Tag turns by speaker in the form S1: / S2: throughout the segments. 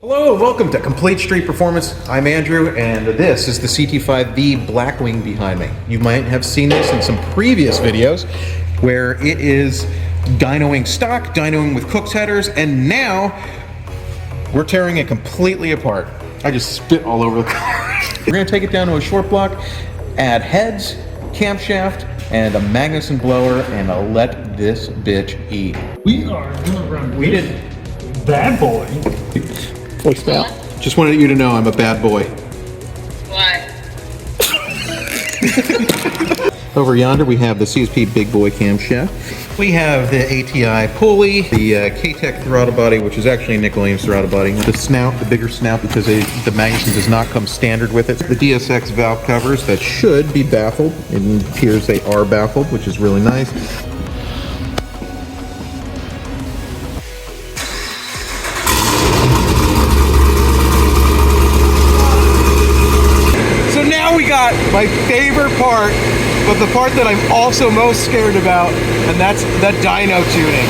S1: Hello and welcome to Complete Street Performance. I'm Andrew and this is the CT5V Blackwing behind me. You might have seen this in some previous videos where it is dynoing stock, dynoing with Cook's headers, and now we're tearing it completely apart. I just spit all over the car. We're going to take it down to a short block, add heads, camshaft, and a Magnuson blower, and let this bitch eat.
S2: We are going to run
S1: We did
S2: bad boy.
S1: voicemail. Just wanted you to know I'm a bad boy.
S3: Why?
S1: Over yonder we have the CSP Big Boy camshaft. We have the ATI Pulley, the K-Tech throttle body, which is actually a Nick Williams throttle body. The snout, the bigger snout, because the Magnuson does not come standard with it. The DSX valve covers that should be baffled. It appears they are baffled, which is really nice. My favorite part, but the part that I'm also most scared about, and that's the dyno tuning.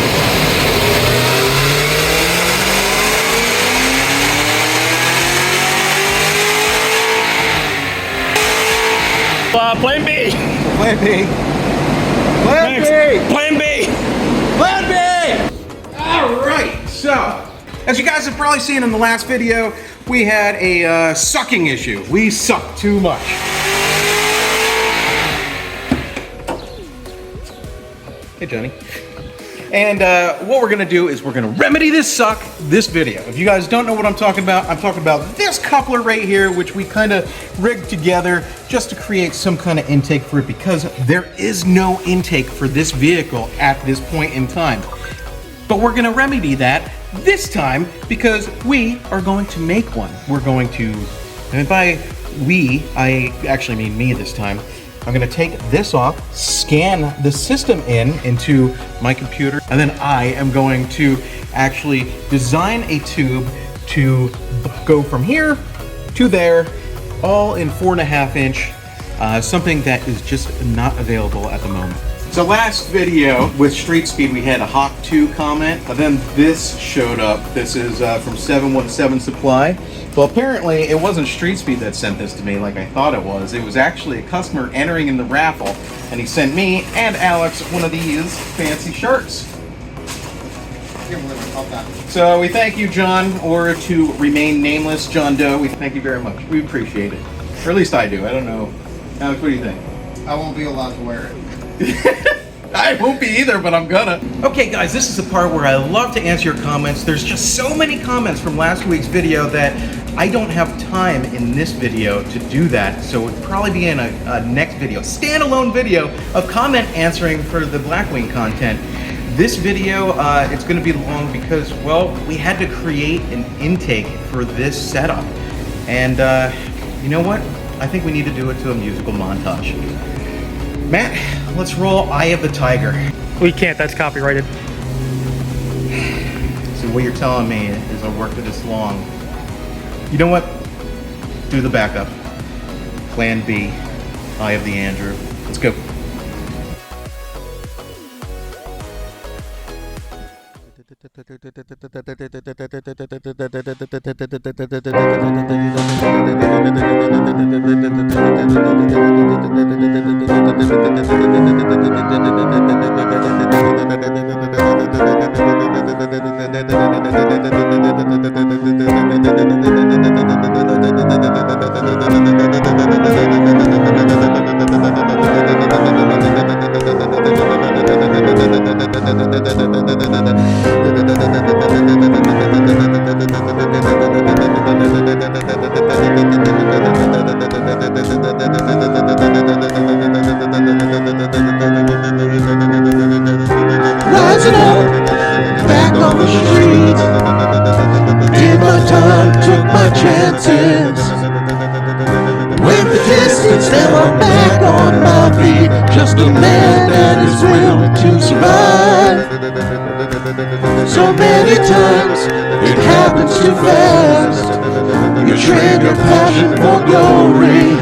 S2: Plan B.
S1: Plan B. Plan B.
S2: Plan B.
S1: Plan B. All right. So, as you guys have probably seen in the last video, we had a sucking issue. We sucked too much. Hey, Johnny. And what we're gonna do is we're gonna remedy this suck this video. If you guys don't know what I'm talking about this coupler right here, which we kind of rigged together just to create some kind of intake for it, because there is no intake for this vehicle at this point in time. But we're gonna remedy that this time because we are going to make one. We're going to, and by we, I actually mean me this time, I'm gonna take this off, scan the system into my computer, and then I am going to actually design a tube to go from here to there, all in 4.5 inch, something that is just not available at the moment. So last video with Street Speed, we had a Hawk 2 comment, but then this showed up. This is from 717 Supply. Well, apparently it wasn't Street Speed that sent this to me like I thought it was. It was actually a customer entering in the raffle, and he sent me and Alex one of these fancy shirts. So we thank you, John, or to remain nameless, John Doe. We thank you very much. We appreciate it. Or at least I do. I don't know. Alex, what do you think?
S4: I won't be allowed to wear it.
S1: I won't be either, but I'm gonna. Okay guys, this is the part where I love to answer your comments. There's just so many comments from last week's video that I don't have time in this video to do that, so it would probably be in a next video, standalone video of comment answering for the Blackwing content. This video, it's gonna be long because, well, we had to create an intake for this setup. And you know what? I think we need to do it to a musical montage. Matt, let's roll Eye of the Tiger.
S2: We can't, that's copyrighted.
S1: So what you're telling me is I worked this long. You know what? Do the backup. Plan B, Eye of the Andrew. Let's go.
S5: Rising up, back on the street. Did my time, took my chances. Went the distance, now I'm back on my feet. Just a man that is willing to survive. So many times, it happens too fast. You trade your passion for glory.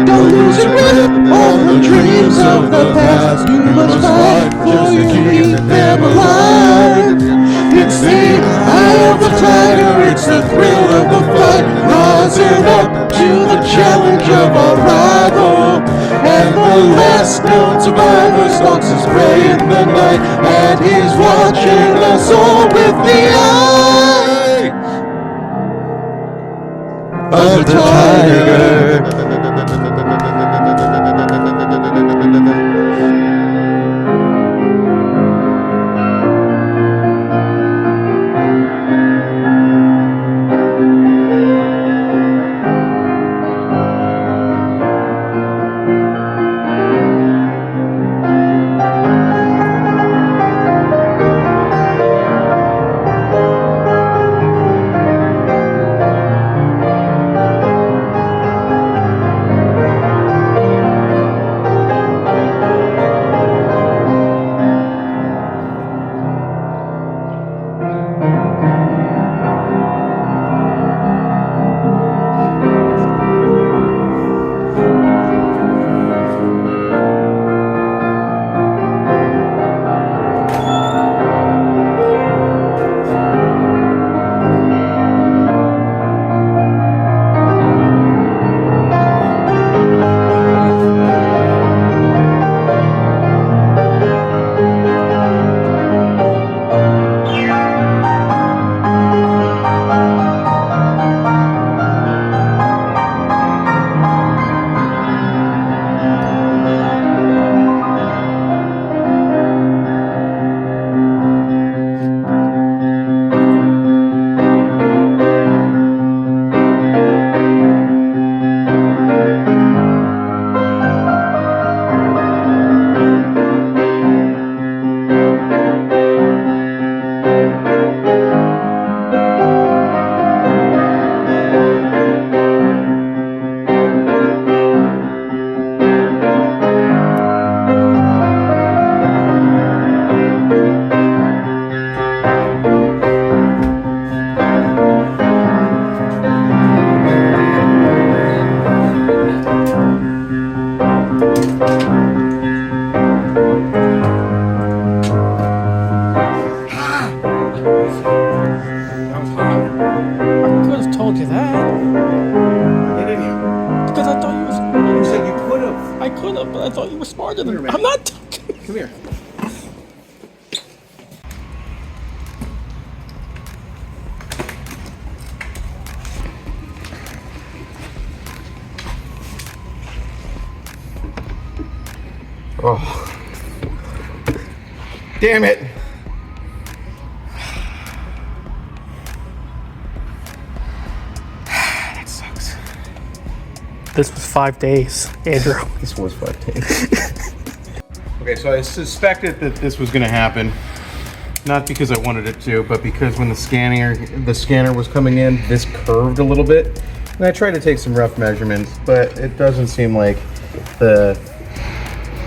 S5: Don't lose your grip on the dreams of the past. You must fight for you, keep them alive. It's the eye of the tiger, it's the thrill of the fight, rising up to the challenge of our rival. And the last known survivor stalks his prey in the night, and he's watching us all with the eye of the tiger.
S2: smarter than me. I'm not talking.
S1: Come here. Oh. Damn it. That sucks.
S2: This was 5 days, Andrew.
S1: This was 5 days. Okay, so I suspected that this was going to happen. Not because I wanted it to, but because when the scanner was coming in, this curved a little bit. And I tried to take some rough measurements, but it doesn't seem like the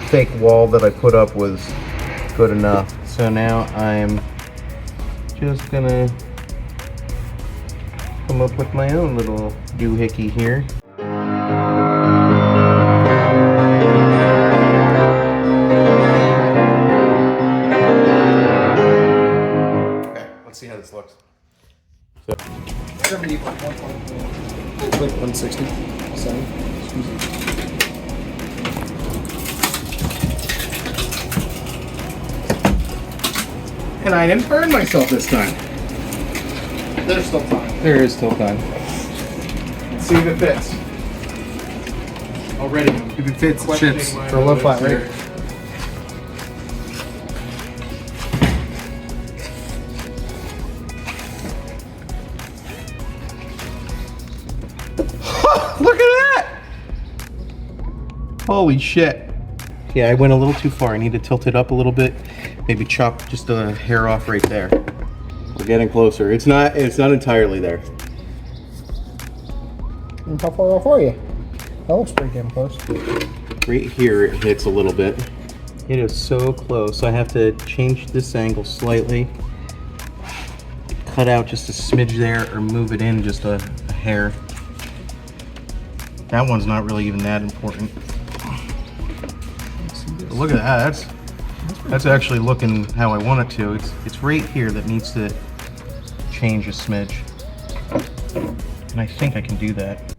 S1: fake wall that I put up was good enough. So now I'm just gonna come up with my own little doohickey here. Okay, let's see how this looks. So
S4: 160. 7.
S1: And I didn't burn myself this time.
S4: There's still time.
S1: There is still time. Let's see if it fits. Already. If it fits, it ships.
S4: For a low flat, right?
S1: Look at that! Holy shit. Yeah, I went a little too far. I need to tilt it up a little bit. Maybe chop just a hair off right there. We're getting closer. It's not entirely there.
S4: And how far off are you? That looks pretty damn close.
S1: Right here it hits a little bit. It is so close. I have to change this angle slightly. Cut out just a smidge there or move it in just a hair. That one's not really even that important. But look at that. That's actually looking how I want it to. It's right here that needs to change a smidge. And I think I can do that.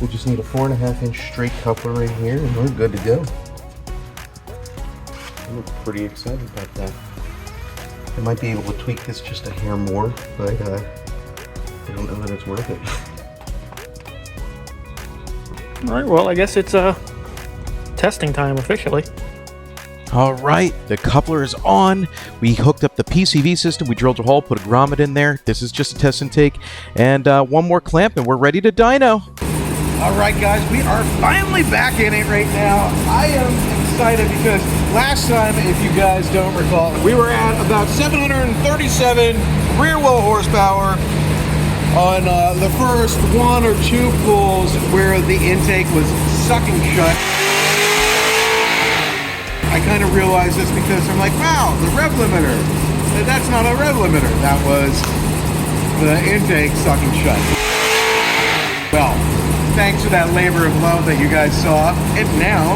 S1: We just need a 4.5-inch straight coupler right here and we're good to go. I'm pretty excited about that. I might be able to tweak this just a hair more, but I don't know that it's worth it.
S2: All right, well, I guess it's testing time officially.
S3: All right, the coupler is on. We hooked up the PCV system. We drilled a hole, put a grommet in there. This is just a test and take. And one more clamp and we're ready to dyno.
S1: All right, guys, we are finally back in it right now. I am excited because last time, if you guys don't recall, we were at about 737 rear wheel horsepower on the first 1 or 2 pulls where the intake was sucking shut. I kind of realized this because I'm like, wow, the rev limiter. That's not a rev limiter. That was the intake sucking shut. Well, thanks to that labor of love that you guys saw, it now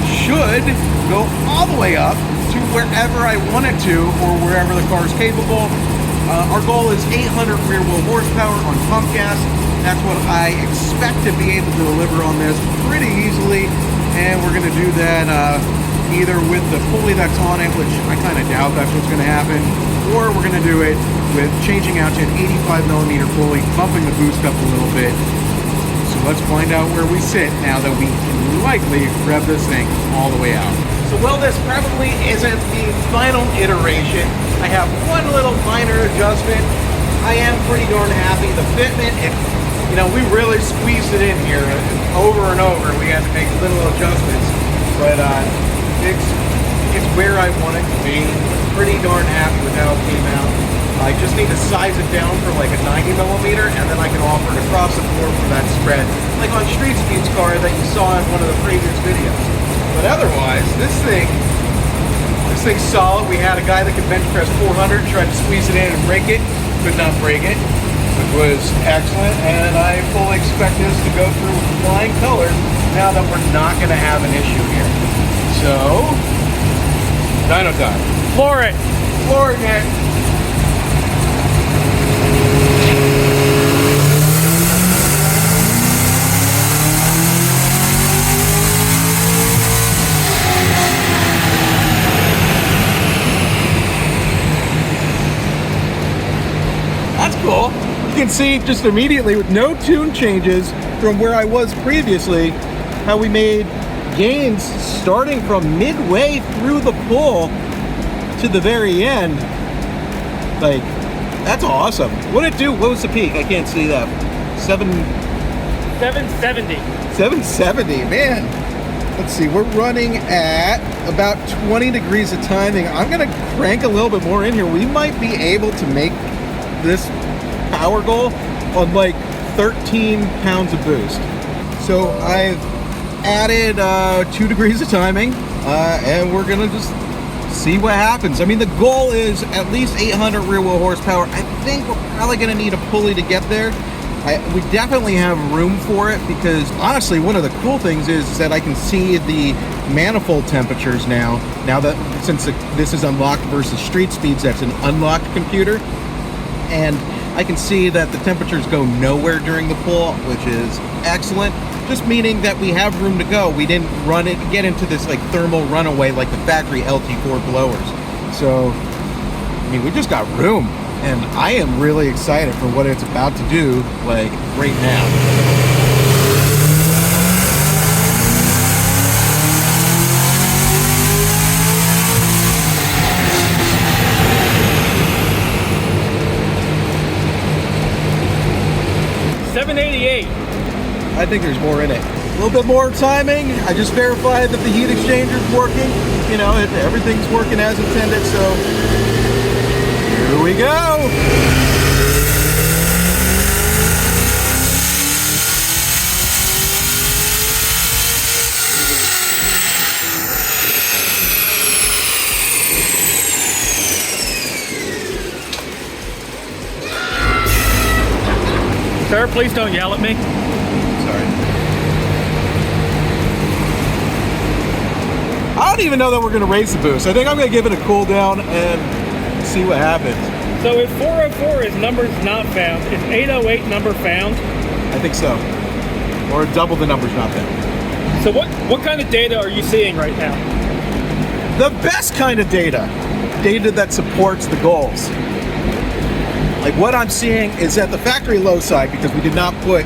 S1: should go all the way up to wherever I want it to or wherever the car is capable. Our goal is 800 rear wheel horsepower on pump gas. That's what I expect to be able to deliver on this pretty easily, and we're going to do that either with the pulley that's on it, which I kind of doubt that's what's going to happen, or we're going to do it with changing out to an 85mm pulley, bumping the boost up a little bit. So let's find out where we sit now that we can likely rev this thing all the way out. So while this probably isn't the final iteration, I have one little minor adjustment. I am pretty darn happy. The fitment, you know, we really squeezed it in here over and over. We had to make little adjustments, but it's where I want it to be. Pretty darn happy with how it came out. I just need to size it down for like a 90mm, and then I can offer it across the floor for that spread, like on Street Speed's car that you saw in one of the previous videos. But otherwise, this thing's solid. We had a guy that could bench press 400, tried to squeeze it in and break it, could not break it, which was excellent, and I fully expect this to go through with flying colors now that we're not going to have an issue here. So, dyno time.
S2: Floor it.
S1: Flooring it. That's cool. You can see just immediately with no tune changes from where I was previously, how we made gains starting from midway through the pull to the very end. Like, that's awesome. What did it do? What was the peak? I can't see that.
S2: 770.
S1: 770, man. Let's see, we're running at about 20 degrees of timing. I'm gonna crank a little bit more in here. We might be able to make this power goal on like 13 pounds of boost. So I've added 2 degrees of timing, and we're gonna just see what happens. I mean, the goal is at least 800 rear wheel horsepower. I think we're probably gonna need a pulley to get there. We definitely have room for it because honestly, one of the cool things is that I can see the manifold temperatures now that since this is unlocked versus Street Speeds, that's an unlocked computer. And I can see that the temperatures go nowhere during the pull, which is excellent. Just meaning that we have room to go. We didn't get into this like thermal runaway like the factory LT4 blowers. So, I mean, we just got room. And I am really excited for what it's about to do, like, right now. I think there's more in it. A little bit more timing. I just verified that the heat exchanger's working. You know, everything's working as intended, so here we go.
S2: Sir, please don't yell at me.
S1: Sorry. I don't even know that we're going to raise the boost. I think I'm going to give it a cool down and see what happens.
S2: So if 404 is numbers not found, is 808 number found?
S1: I think so. Or double the numbers not found.
S2: So what kind of data are you seeing right now?
S1: The best kind of data. Data that supports the goals. Like what I'm seeing is at the factory low side, because we did not put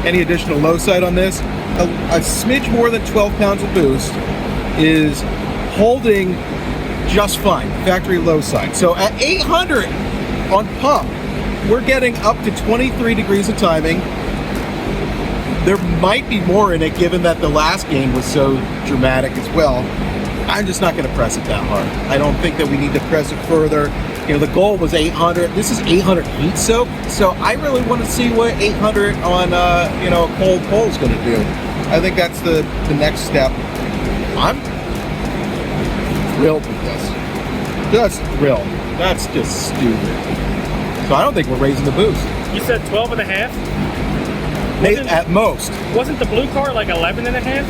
S1: any additional low side on this, a smidge more than 12 pounds of boost is holding just fine, factory low side. So at 800 on pump, we're getting up to 23 degrees of timing. There might be more in it given that the last game was so dramatic as well. I'm just not going to press it that hard. I don't think that we need to press it further. You know, the goal was 800. This is 800 heat soak, so I really want to see what 800 on you know, a cold pole is going to do. I think that's the next step. I'm thrilled with this. Just thrilled. That's just stupid. So I don't think we're raising the boost.
S2: You said 12 and a half?
S1: At most.
S2: Wasn't the blue car like 11 and a half?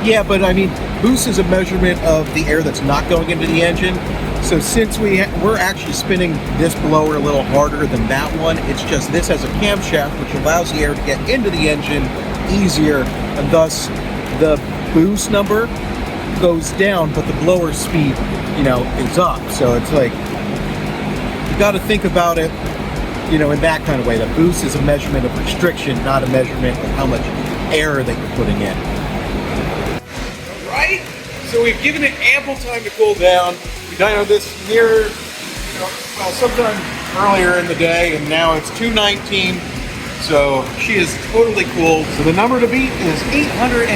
S1: Yeah, but I mean, boost is a measurement of the air that's not going into the engine. So since we're actually spinning this blower a little harder than that one, it's just this has a camshaft which allows the air to get into the engine easier, and thus the boost number goes down, but the blower speed, you know, is up. So it's like, you got to think about it, you know, in that kind of way. The boost is a measurement of restriction, not a measurement of how much air that you're putting in. Right? So we've given it ample time to cool down. We dynoed this near, you know, well, sometime earlier in the day, and now it's 219. So she is totally cool. So the number to beat is 808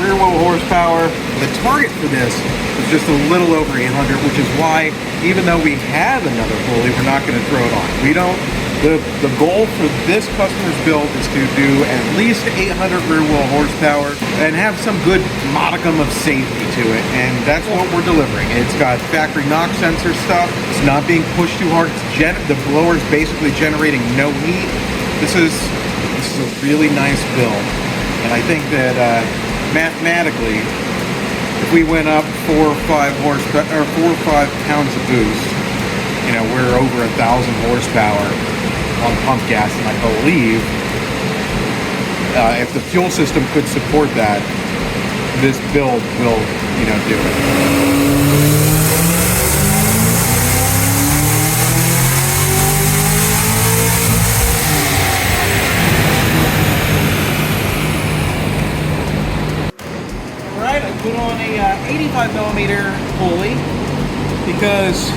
S1: rear wheel horsepower. The target for this is just a little over 800, which is why, even though we have another Pulley, we're not going to throw it on. We don't. The goal for this customer's build is to do at least 800 rear wheel horsepower and have some good modicum of safety to it, and that's what we're delivering. It's got factory knock sensor stuff. It's not being pushed too hard. The blower is basically generating no heat. This is a really nice build, and I think that mathematically, if we went up 4 or 5 horsepower or 4 or 5 pounds of boost, you know, we're over 1,000 horsepower on pump gas, and I believe if the fuel system could support that, this build will, you know, do it. Put on a 85 millimeter Pulley because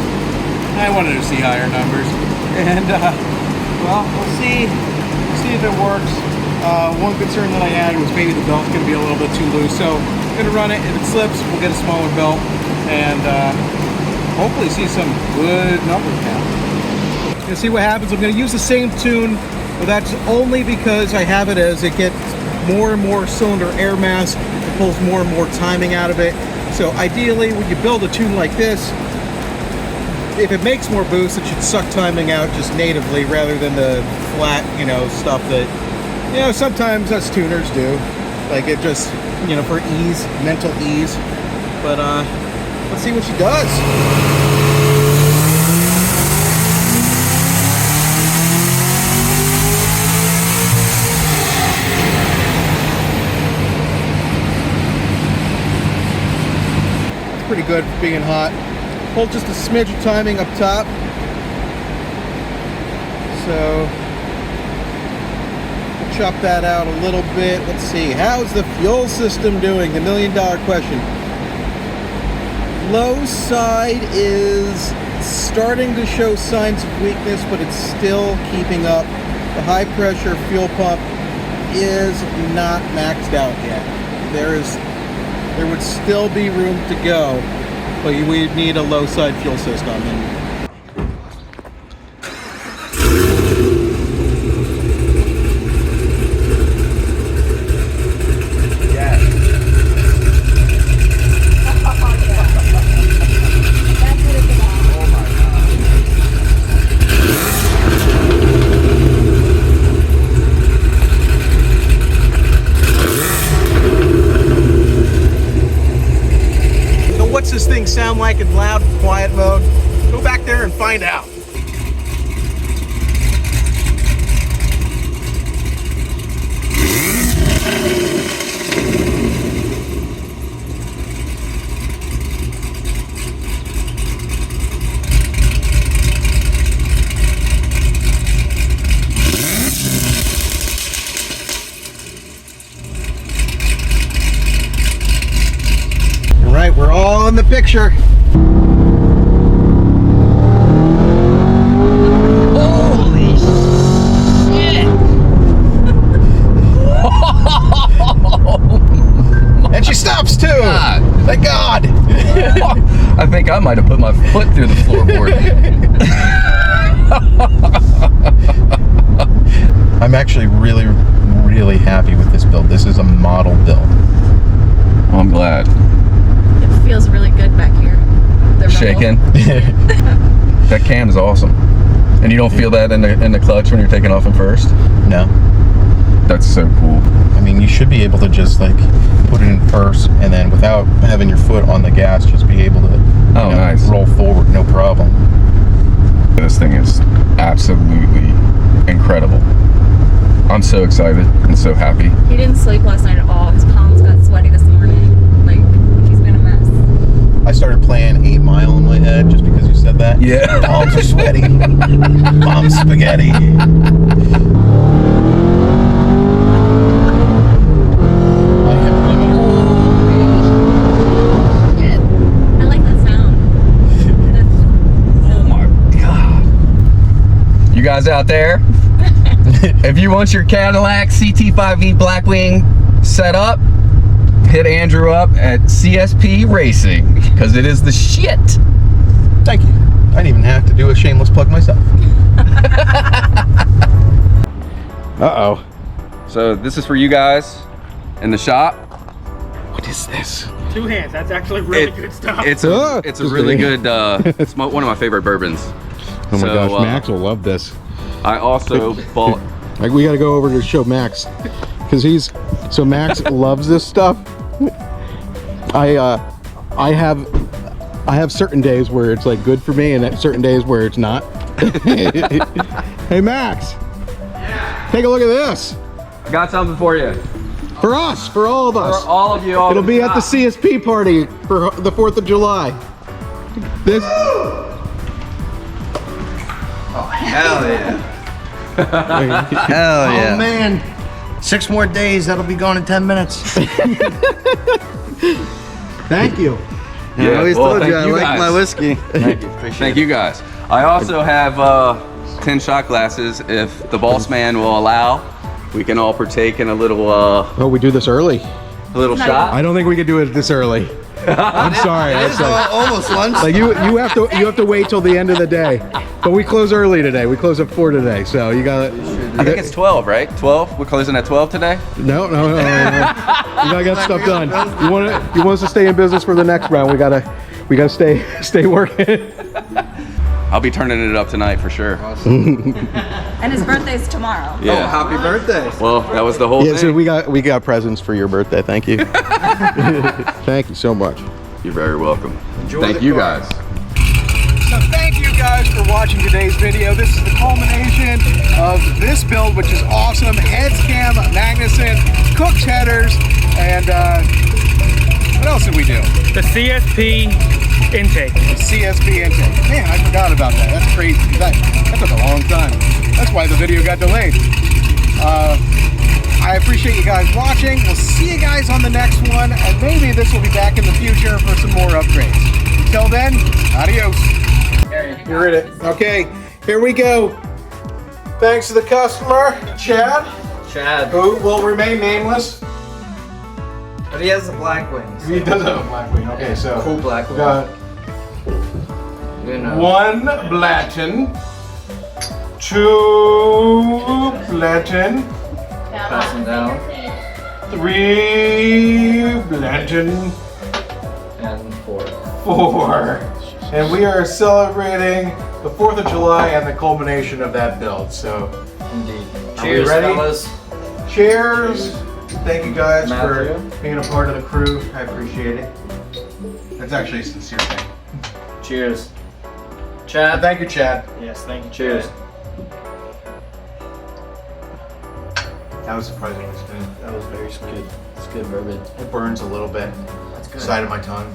S1: I wanted to see higher numbers, and well, we'll see if it works. One concern that I had was maybe the belt's going to be a little bit too loose, so I'm going to run it. If it slips, we'll get a smaller belt and hopefully see some good numbers now. Gonna see what happens. I'm going to use the same tune, but that's only because I have it as it gets more and more cylinder air mass. Pulls more and more timing out of it. So ideally, when you build a tune like this, if it makes more boost, it should suck timing out just natively rather than the flat, you know, stuff that, you know, sometimes us tuners do. Like it just, you know, for ease, mental ease. But let's see what she does. Pretty good for being hot. Hold just a smidge of timing up top. So we'll chop that out a little bit. Let's see, how's the fuel system doing? The $1 million question. Low side is starting to show signs of weakness, but it's still keeping up. The high pressure fuel pump is not maxed out yet. There would still be room to go, but we need a low side fuel system. What's this thing sound like in loud, quiet mode? Go back there and find out. Right, we're all in the picture.
S6: Holy shit!
S1: And she stops too.
S6: God.
S1: Thank God.
S6: I think I might have put my foot through the floorboard.
S3: I'm actually really, really happy with this build. This is a model build.
S6: Well, I'm glad.
S7: It feels really good back here. The rumble.
S6: Shaking. That cam is awesome. And you don't feel that in the clutch when you're taking off in first?
S3: No.
S6: That's so cool.
S3: I mean, you should be able to just like put it in first and then without having your foot on the gas, just be able to
S6: Nice.
S3: roll forward, no problem.
S6: This thing is absolutely incredible. I'm so excited and so happy.
S7: He didn't sleep last night at all. His palms got sweaty this morning. Like, he's been a mess.
S3: I started playing 8 Mile in my head just because you said that.
S6: Yeah.
S3: Palms are sweaty. Mom's spaghetti.
S7: I like that sound.
S6: Oh my God. You guys out there? If you want your Cadillac CT5V Blackwing set up, hit Andrew up at CSP Racing, because it is the shit.
S3: Thank you. I didn't even have to do a shameless plug myself. Uh-oh.
S6: So this is for you guys in the shop.
S3: What is this?
S2: 2 hands. That's actually really good stuff.
S6: It's a really good, it's one of my favorite bourbons.
S3: Oh my
S6: So,
S3: gosh, Max will love this.
S6: I also bought,
S3: Like, we gotta go over to show Max, because so Max loves this stuff. I have certain days where it's like good for me, and certain days where it's not. Hey Max, take a look at this.
S6: I got something for you.
S3: For us, for all of us.
S6: For all of you. All
S3: It'll be at the CSP party for the 4th of July. This.
S8: Hell yeah. Hell yeah. Oh man. 6 more days, that'll be gone in 10 minutes.
S3: Thank you.
S8: I always told
S6: thank
S8: you I like
S6: guys.
S8: my whiskey.
S6: Thank you. Thank you guys. I also have 10 shot glasses. If the boss man will allow, we can all partake in a little
S3: Oh, we do this early.
S6: shot.
S3: I don't think we could do it this early. I'm sorry.
S8: It's almost lunch.
S3: Like you have to wait till the end of the day. But we close early today. We close at 4 today. So you got
S6: I think it's 12, right? 12? We're closing at 12 today?
S3: no. You gotta get stuff done. You want us to stay in business for the next round? We gotta stay working.
S6: I'll be turning it up tonight for sure.
S7: And his birthday's tomorrow.
S6: Yeah.
S8: Happy birthday.
S6: Well, that was the whole
S3: Yeah.
S6: thing.
S3: So we got presents for your birthday. Thank you. Thank you so much.
S6: You're very welcome. Thank you guys.
S1: So thank you guys for watching today's video. This is the culmination of this build, which is awesome. Heads cam, Magnuson, Cook's headers, and what else did we do?
S2: The CSP intake.
S1: The CSP intake. Man, I forgot about that. That's crazy. That took a long time. That's why the video got delayed. I appreciate you guys watching. We'll see you guys on the next one, and maybe this will be back in the future for some more upgrades. Until then, adios. You're in it. Okay, here we go. Thanks to the customer, Chad, who will remain nameless.
S8: But he has the Blackwings.
S1: He does have a Blackwing. Okay, so
S8: Cool Blackwing.
S1: we got
S8: You know.
S1: 1 Blatten, 2 Blatten,
S8: Pass him down.
S1: 3 Blatten,
S8: And 4.
S1: 4. And we are celebrating the 4th of July and the culmination of that build. So,
S8: Indeed.
S1: we
S8: Cheers,
S1: ready?
S8: fellas.
S1: cheers. Thank you guys
S8: Matthew.
S1: for being a part of the crew. I appreciate it. That's actually a sincere thing.
S9: Cheers. Chad?
S1: Thank you, Chad.
S9: Yes, thank you. Cheers.
S1: That was surprisingly smooth.
S9: That was very smooth. It's good bourbon.
S1: It burns a little bit.
S9: That's good.
S1: Side of my tongue.